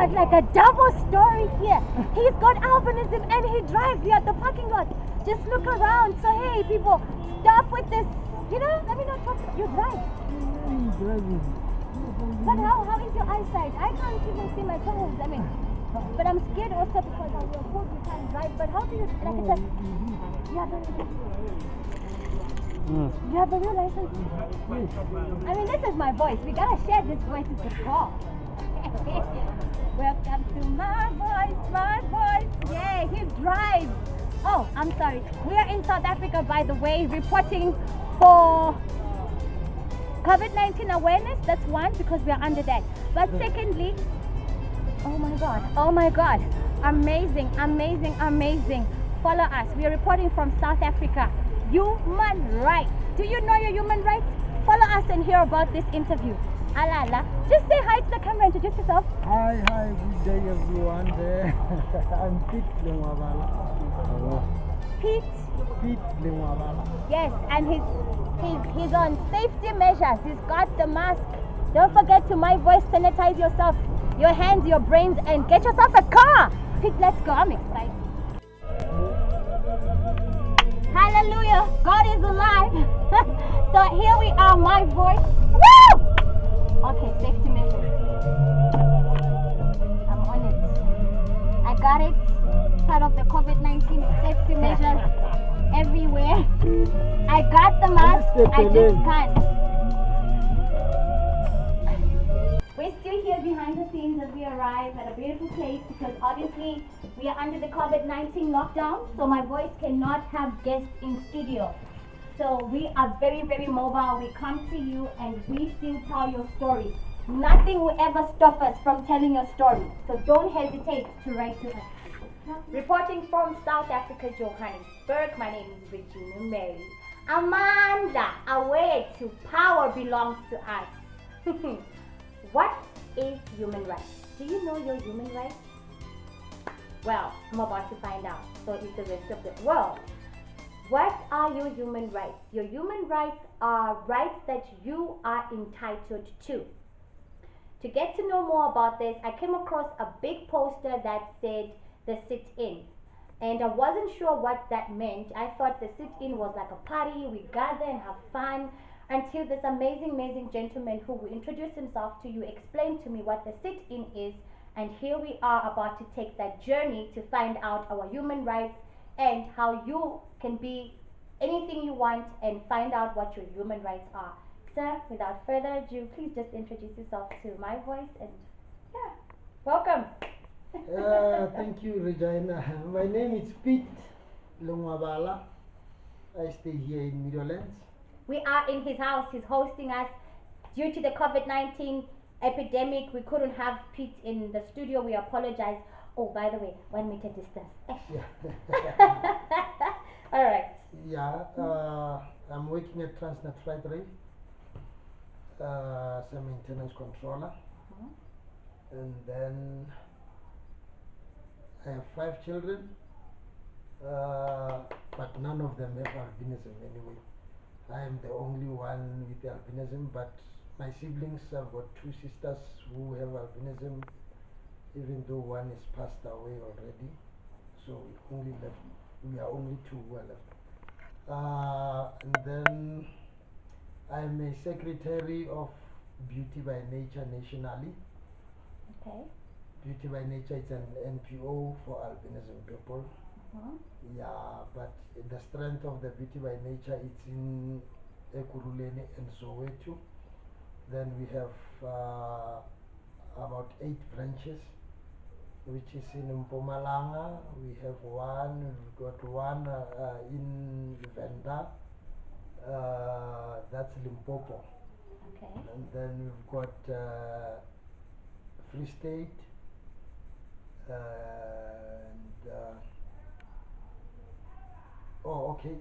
God, like a double story here. He's got albinism and he drives here at the parking lot. Just look around. So hey, people, stop with this. You know, let me not talk. You drive. But how is your eyesight? I can't even see my toes. I mean, but I'm scared also because I will hope you can't drive. But how do you, like I said, you have a you have a real license? I mean, this is my voice. We gotta share this voice with the call. Welcome to my voice. Yeah, he drives. Oh, I'm sorry. We are in South Africa, by the way, reporting for COVID-19 awareness. That's one, because we are under that. But secondly, oh my God. Amazing. Follow us. We are reporting from South Africa. Human rights. Do you know your human rights? Follow us and hear about this interview. Alala. Just say hi to the camera, introduce yourself. Hi, good day everyone there. I'm Piet Lengoabala. Piet Lengoabala. Yes, and he's on safety measures. He's got the mask. Don't forget to my voice, sanitize yourself, your hands, your brains, and get yourself a car. Piet, let's go. I'm excited. Hallelujah. God is alive. So here we are, my voice. Woo! Okay, safety measures. I'm on it. I got it. Part of the COVID-19 safety measures everywhere. I got the mask. I just can't. We're still here behind the scenes as we arrive at a beautiful place because obviously we are under the COVID-19 lockdown, so my voice cannot have guests in studio. So we are very, very mobile. We come to you and we still tell your story. Nothing will ever stop us from telling your story. So don't hesitate to write to us. Reporting from South Africa, Johannesburg, my name is Regina Mary. Amanda, away to power belongs to us. What is human rights? Do you know your human rights? Well, I'm about to find out. So is the rest of the world. What are your human rights? Your human rights are rights that you are entitled to. To get to know more about this, I came across a big poster that said the sit-in. And I wasn't sure what that meant. I thought the sit-in was like a party, we gather and have fun, until this amazing gentleman who will introduce himself to you explained to me what the sit-in is. And here we are about to take that journey to find out our human rights and how you can be anything you want and find out what your human rights are. Sir, without further ado, please just introduce yourself to my voice and yeah, welcome. Thank you, Regina. My name is Piet Lengoabala. I stay here in Meadowlands. We are in his house. He's hosting us. Due to the COVID-19 epidemic, we couldn't have Piet in the studio. We apologize. Oh, by the way, 1 meter distance. Yeah. All right. Yeah, I'm working at Transnet Freight Rail as a maintenance controller. And then I have 5 children, but none of them have albinism anyway. I am the only one with albinism, but my siblings, I've got 2 sisters who have albinism, even though one is passed away already. So we are only 2 who are left. And then I'm a secretary of Beauty by Nature nationally. Okay. Beauty by Nature is an NPO for albinism people. Yeah, but the strength of the Beauty by Nature is in Ekurhuleni and Soweto. Then we have about 8 branches, which is in Mpumalanga. We have one, we've got one in Venda, that's Limpopo. Okay. And then we've got Free State, and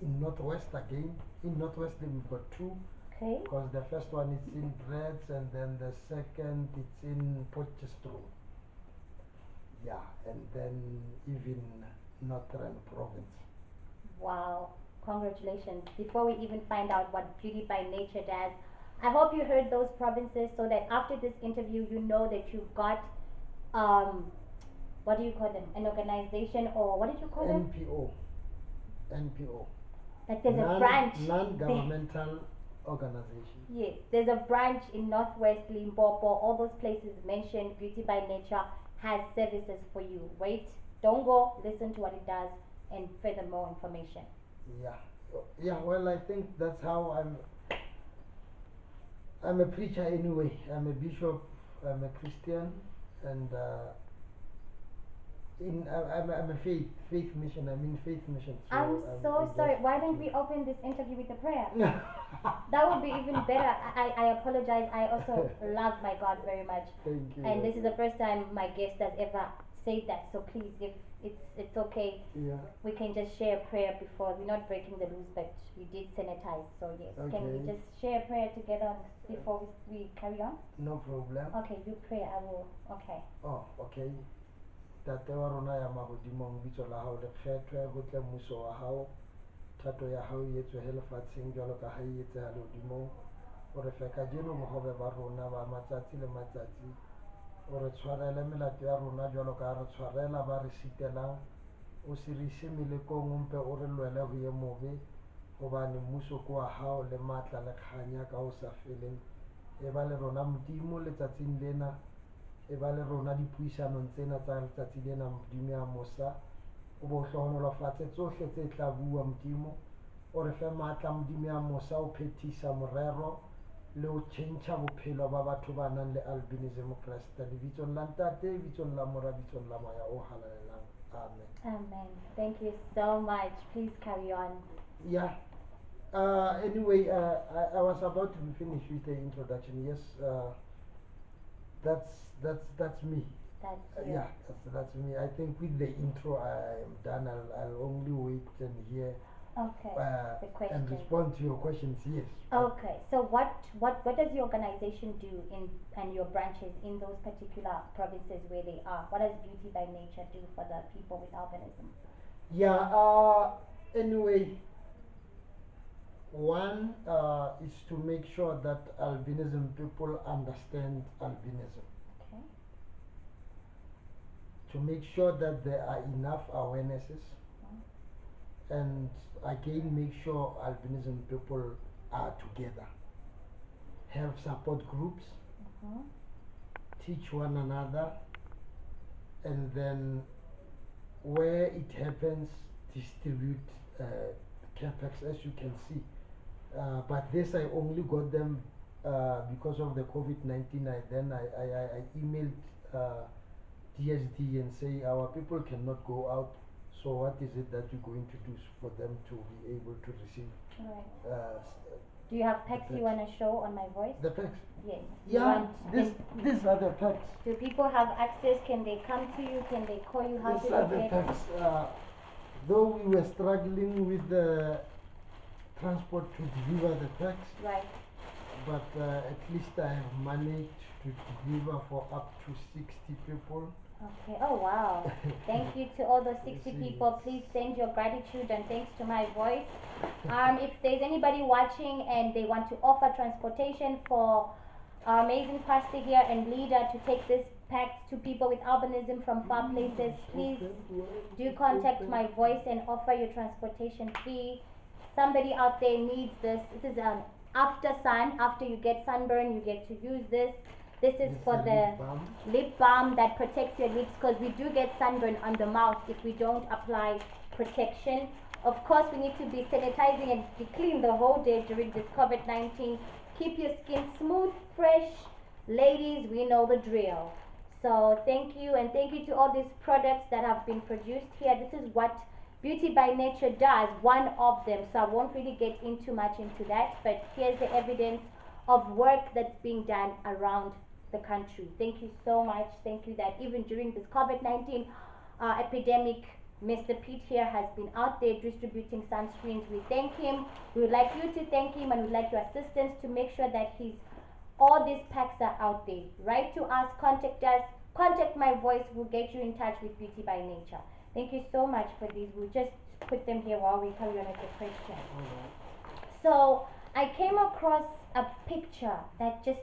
in Northwest again. In Northwest we've got 2. Okay. Because the first one is in Breds and then the second it's in Potchefstroom. Yeah, and then even Northern Province. Wow, congratulations. Before we even find out what Beauty by Nature does, I hope you heard those provinces so that after this interview you know that you've got um, what do you call them? An organization, or what did you call them? NPO. NPO. Like there's a branch. Non-governmental organization. Yes, there's a branch in Northwest Limpopo. All those places mentioned, Beauty by Nature has services for you. Wait, don't go. Listen to what it does, and further more information. Yeah. Yeah, well, I think that's how I'm a preacher anyway. I'm a bishop. I'm a Christian, and I'm a faith mission. I'm in faith mission. So I'm so I'm sorry. just Why don't we open this interview with a prayer? That would be even better. I apologize. I also love my God very much. Thank you. And this is the first time my guest has ever said that. So please, if it's okay, Yeah. we can just share a prayer before. We're not breaking the rules, but we did sanitize. So yes, can we Okay. just share a prayer together before we carry on? No problem. Okay, you pray. I will. Okay. Oh, okay. Tate wa rona ya mahodimong bitso la hao le kgethwe ho tle mmuso wa hao. Thato ya hao e etswe he lefatsheng jwalo ka ha e etseha lehodimong. O re fe kajeno bohobe ba rona ba matsatsi le matsatsi. O re tshwarele melato ya rona jwalo ka ha re tshwarela ba re sitelang. O se re ise melekong o mpe o re lwele ho ye mobe. Hobane mmuso ke wa hao le matla le kganya ka ho sa feleng. E ba le rona Modimo letsatsing lena. E ba le rona dipuisanong tsena tsa letsatsi lena Modimo ya mosa. O bo hlohonolofatse tsohle tse tla bua Modimo. O re fe matla Modimo ya mosa o phethisa morero le ho tjhentjha bophelo ba batho ba nang le albinism Kreste. Lebitsong la ntate, lebitsong la mora, lebitsong la moya o halalelang. Amen. Amen. Thank you so much. Please carry on. Yeah. Anyway, I was about to be finished with the introduction. Yes, that's me. That's you. Yeah, that's me. I think with the intro I am done. I'll only wait and hear Okay. The and question. respond to your questions. Yes. Okay. So what does your organization do in and your branches in those particular provinces where they are? What does Beauty by Nature do for the people with albinism? Yeah. Anyway, one is to make sure that albinism people understand albinism. Okay. To make sure that there are enough awarenesses, and again make sure albinism people are together, have support groups, teach one another, and then where it happens distribute capex, as you can see. But this I only got them because of the COVID-19. I emailed DSD and say our people cannot go out. So what is it that you're going to do for them to be able to receive? Right. Do you have packs you want to show on my voice? The packs? Yes. Yeah, these are the packs. Do people have access? Can they come to you? Can they call you? How These should are they the get? packs. Though we were struggling with the transport to deliver the packs, Right. but at least I have managed to deliver for up to 60 people. Okay. Oh wow. Thank you to all those 60 See, people. Please send your gratitude and thanks to my voice. If there's anybody watching and they want to offer transportation for our amazing pastor here and leader to take this pact to people with albinism from far places, please do contact my voice and offer your transportation fee. Somebody out there needs this. This is an after sun. After you get sunburn, you get to use this. This is for the lip balm that protects your lips, because we do get sunburn on the mouth if we don't apply protection. Of course, we need to be sanitizing and be clean the whole day during this COVID-19. Keep your skin smooth, fresh. Ladies, we know the drill. So thank you, and thank you to all these products that have been produced here. This is what Beauty by Nature does, one of them. So I won't really get into much into that, but here's the evidence of work that's being done around the country. Thank you so much. Thank you that even during this COVID-19 epidemic, Mr. Piet here has been out there distributing sunscreens. We thank him. We would like you to thank him, and we'd like your assistance to make sure that all these packs are out there. Write to us, contact us, contact my voice. We'll get you in touch with Beauty by Nature. Thank you so much for these. We'll just put them here while we carry on with the question. So I came across a picture that just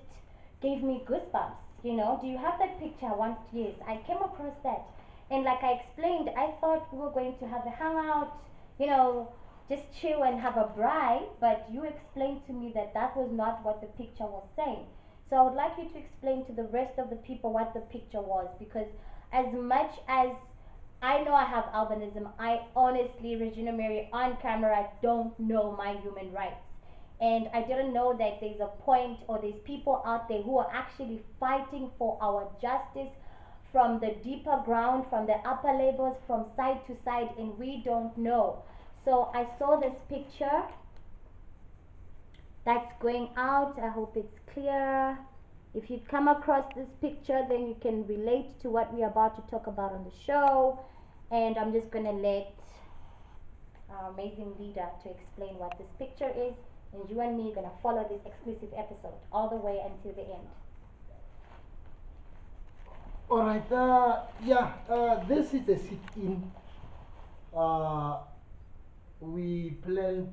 gave me goosebumps. You know, do you have that picture? Once, yes, I came across that. And like I explained, I thought we were going to have a hangout, you know, just chill and have a braai, but you explained to me that that was not what the picture was saying. So I would like you to explain to the rest of the people what the picture was, because as much as I know I have albinism, I honestly, Regina Mary, on camera, don't know my human rights. And I didn't know that there's a point, or there's people out there who are actually fighting for our justice from the deeper ground, from the upper levels, from side to side, and we don't know. So I saw this picture that's going out. I hope it's clear. If you come across this picture, then you can relate to what we're about to talk about on the show. And I'm just going to let our amazing leader to explain what this picture is. And you and me are going to follow this exclusive episode all the way until the end. All right. This is a sit-in. Uh, we plan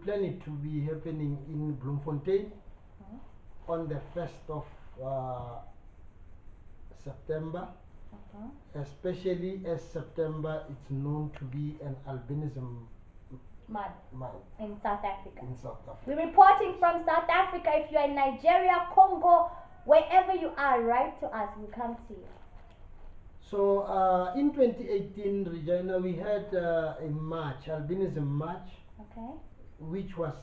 it to be happening in Bloemfontein on the 1st of September. Especially as September, it's known to be an albinism month in South Africa. In South Africa. We're reporting from South Africa. If you're in Nigeria, Congo, wherever you are, write to us. We'll come to you. So in 2018, Regina, we had a march, albinism march, which was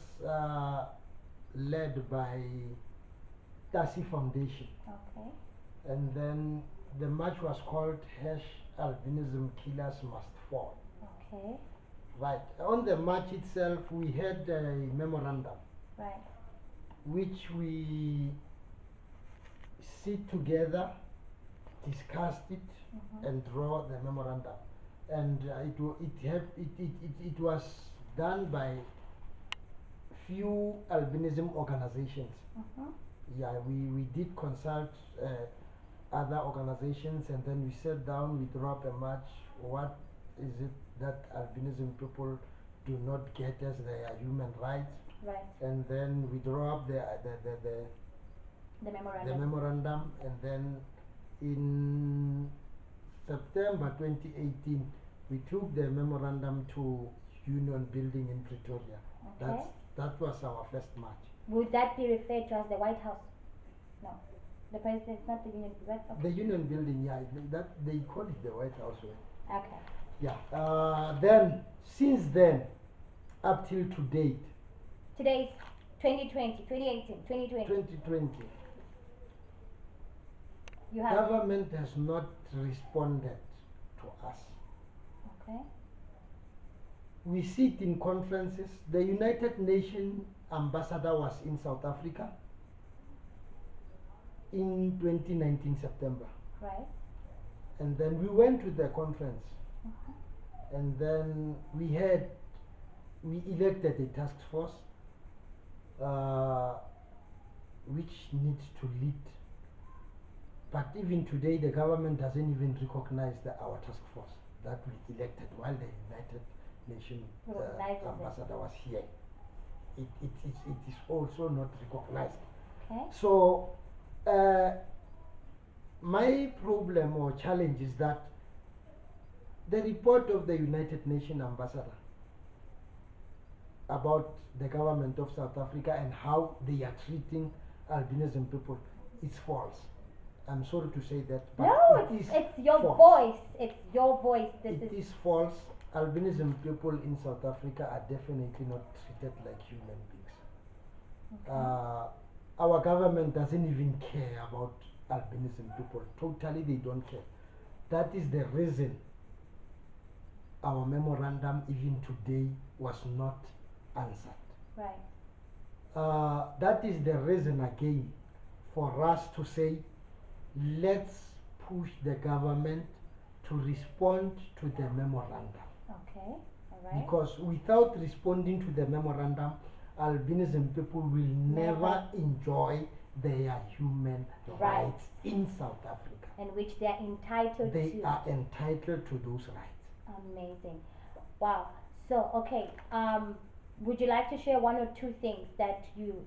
led by Tasi Foundation. And then the march was called #Albinism Killers Must Fall. Right. On the march itself, we had a memorandum. Which we sit together, discussed it, and draw the memorandum. And it was done by few albinism organizations. Yeah, we did consult other organizations, and then we sat down, we drew up a match. What is it that albinism people do not get as their human rights? And then we draw up the memorandum, and then in September 2018, we took the memorandum to Union Building in Pretoria. That was our first march. Would that be referred to as the White House? No. The president's not the Union Building. The Union Building, yeah, that they call it the White House. Okay. Yeah. Then since then, up till to date. Today's 2020, 2018, 2020. 2020. Government has not responded to us. We sit in conferences. The United Nations ambassador was in South Africa in 2019 September. And then we went to the conference. And then we elected a task force which needs to lead. But even today, the government doesn't even recognize our task force that we elected while the United Nations ambassador was here. It is also not recognized. So my problem or challenge is that the report of the United Nations ambassador about the government of South Africa and how they are treating albinism people is false. I'm sorry to say that, but no, it's your voice. It's your voice. It is false. Albinism people in South Africa are definitely not treated like human beings. Our government doesn't even care about albinism people. Totally, they don't care. That is the reason our memorandum even today was not answered. That is the reason again for us to say, let's push the government to respond to the memorandum. Because without responding to the memorandum, albinism people will never enjoy their human rights in South Africa. And which they are entitled to. They are entitled to those rights. Amazing. Wow. So, would you like to share one or two things that you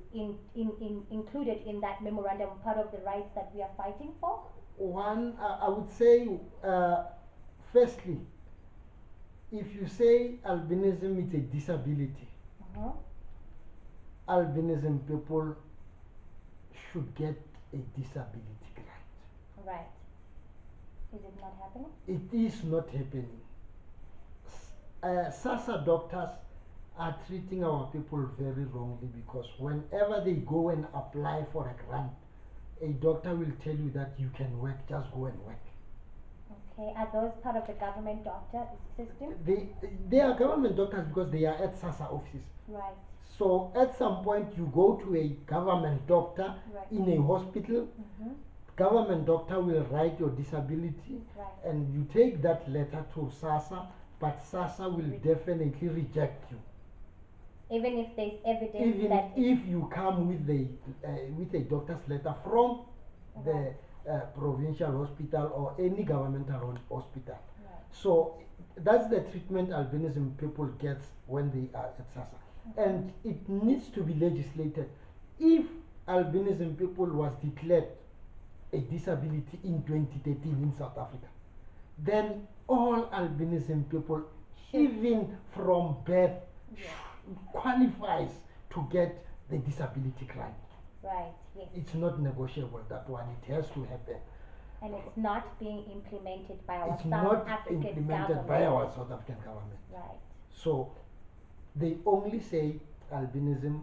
included in that memorandum, part of the rights that we are fighting for? One, I would say, firstly, if you say albinism is a disability, albinism people should get a disability grant. Right. Is it not happening? It is not happening. SASA doctors are treating our people very wrongly, because whenever they go and apply for a grant, a doctor will tell you that you can work, just go and work. Okay, are those part of the government doctor system? They are government doctors because they are at SASA offices. Right. So at some point you go to a government doctor in a hospital, government doctor will write your disability, and you take that letter to SASA, but SASA will definitely reject you. Even if there's evidence even that if you come with a doctor's letter from the provincial hospital or any governmental hospital. So that's the treatment albinism people get when they are at SASA. And it needs to be legislated. If albinism people was declared a disability in 2013 in South Africa, then all albinism people, even from birth, qualifies to get the disability grant. Right, yes. It's not negotiable, that one. It has to happen. And it's not being implemented by our It's South not African implemented government. by our South African government. Right. So they only say albinism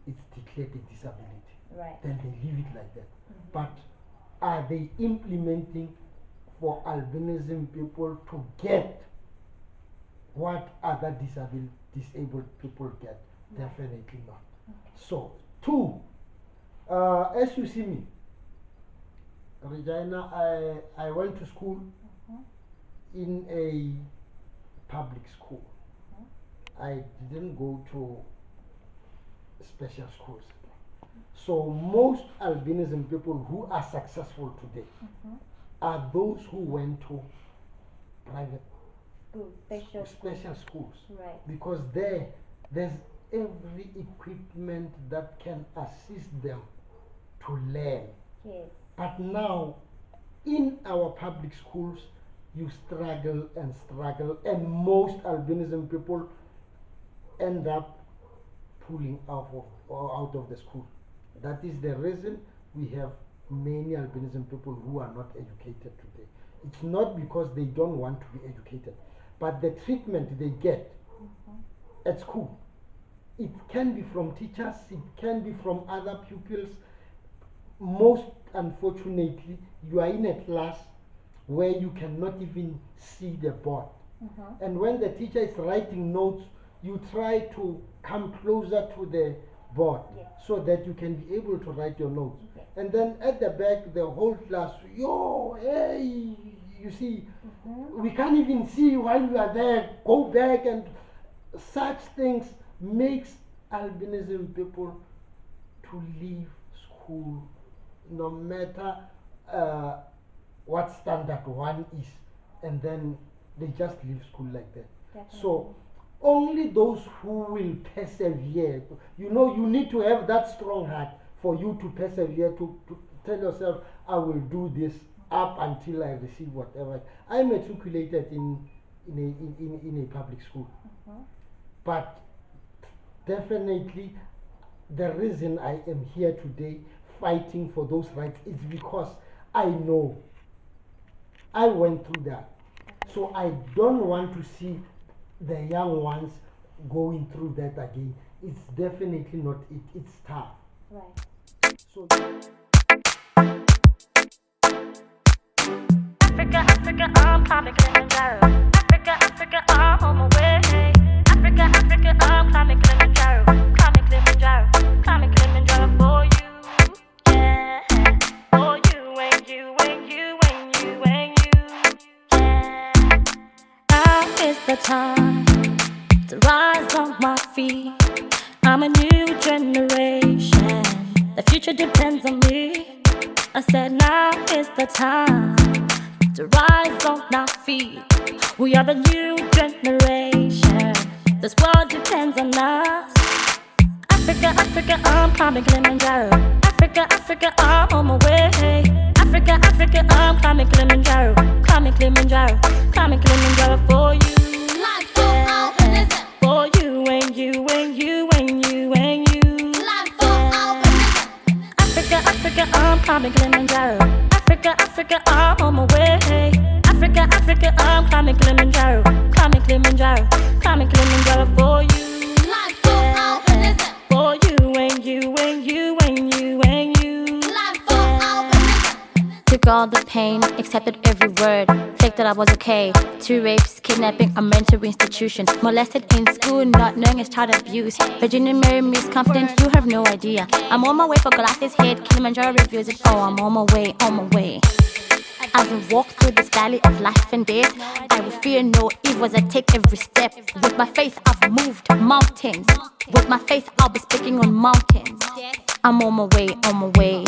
is declared a disability. Right. Then they leave it like that. But are they implementing for albinism people to get what other disabled people get? Definitely not. So, two, as you see me, Regina, I went to school in a public school. I didn't go to special schools. So most albinism people who are successful today are those who went to private special schools. Right. Because there's every equipment that can assist them to learn. Yes. But now, in our public schools, you struggle, and most albinism people end up pulling out of the school. That is the reason we have many albinism people who are not educated today. It's not because they don't want to be educated, but the treatment they get at school, it can be from teachers, it can be from other pupils. Most unfortunately, you are in a class where you cannot even see the board. And when the teacher is writing notes, you try to come closer to the board so that you can be able to write your notes. And then at the back, the whole class, yo, hey, you see, we can't even see while you are there, go back. And such things makes albinism people to leave school, no matter what standard one is, and then they just leave school like that. Definitely. So only those who will persevere, you need to have that strong heart for you to persevere, to tell yourself, I will do this up until I receive whatever. I matriculated in a public school. But definitely the reason I am here today fighting for those rights is because I know I went through that. So I don't want to see the young ones going through that again. It's definitely not it. It's tough. Right. So Africa, I'm climbing Kilimanjaro. Africa, I'm on my way. Africa, I'm climbing Kilimanjaro. Climbing Kilimanjaro for you. Yeah, for you and you and you and you and you. Yeah, now is the time to rise on my feet. I'm a new generation. The future depends on me. I said now is the time to rise on our feet. We are the new generation. This world depends on us. Africa, Africa, I'm climbing Kilimanjaro. Africa, Africa, I'm on my way. Africa, Africa, I'm climbing Kilimanjaro. Climbing Kilimanjaro, climbing Kilimanjaro for you. For you and you and you and you and you. Africa, Africa, I'm climbing Kilimanjaro. Africa, Africa, I'm on my way. Africa, Africa, I'm climbing Kilimanjaro. Climbing Kilimanjaro, climbing Kilimanjaro for you. For you and you and you and you and you. Took all the pain, accepted every word, faked that I was okay. 2 rapes, kidnapping, a mental institution. Molested in school, not knowing it's child abuse. Virginia Mary misconfident, you have no idea. I'm on my way for glasses head, Kilimanjaro reviews it. Oh, I'm on my way, on my way. As I walk through this valley of life and death, I will fear no evil as I take every step. With my faith, I've moved mountains. With my faith, I'll be speaking on mountains. I'm on my way, on my way.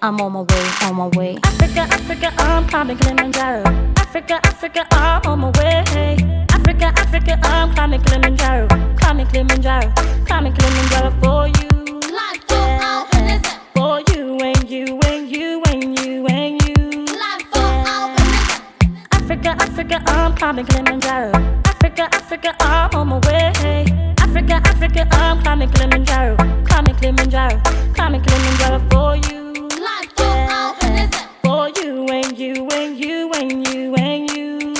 I'm on my way, on my way. Africa, Africa, I'm climbing Kilimanjaro. Africa, Africa, I'm on my way. Africa, Africa, I'm climbing Kilimanjaro. Climbing Kilimanjaro, climbing Kilimanjaro for you. For you and you and you and you and you. Africa, Africa, I'm climbing Kilimanjaro. Africa, Africa, I'm on my way. Africa, Africa, I'm climbing Kilimanjaro. Climbing Kilimanjaro, climbing Kilimanjaro for you. For you and you and you and you and you.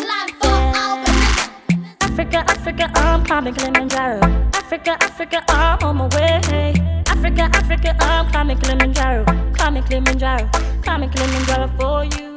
Africa, Africa, I'm climbing Kilimanjaro. Africa, Africa, I'm on my way. Africa, Africa, I'm climbing Kilimanjaro. Climbing Kilimanjaro, climbing Kilimanjaro for you.